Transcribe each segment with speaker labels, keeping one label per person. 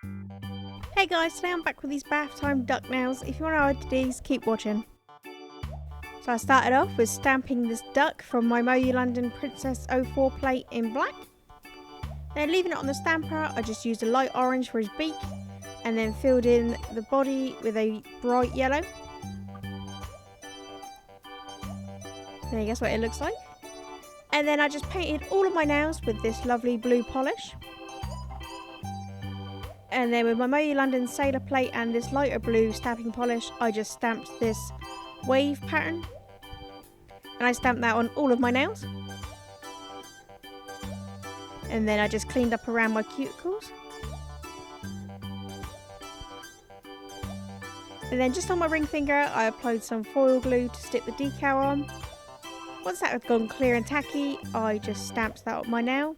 Speaker 1: Hey guys, today I'm back with these bath time duck nails. If you want to add these, keep watching. So I started off with stamping this duck from my Moyu London Princess 04 plate in black. Then leaving it on the stamper, I just used a light orange for his beak and then filled in the body with a bright yellow. There, guess what it looks like. And then I just painted all of my nails with this lovely blue polish. And then with my Moyu London Sailor plate and this lighter blue stamping polish, I just stamped this wave pattern. And I stamped that on all of my nails. And then I just cleaned up around my cuticles. And then just on my ring finger, I applied some foil glue to stick the decal on. Once that had gone clear and tacky, I just stamped that on my nail.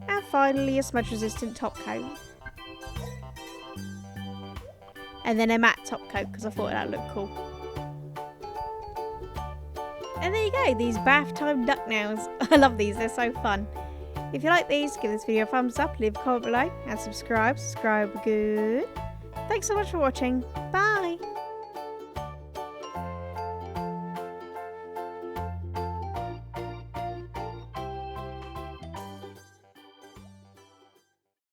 Speaker 1: And finally a smudge resistant top coat. And then a matte top coat because I thought that looked cool. And there you go, these bath time duck nails. I love these, they're so fun. If you like these, give this video a thumbs up, leave a comment below and subscribe. Subscribe good. Thanks so much for watching. Bye.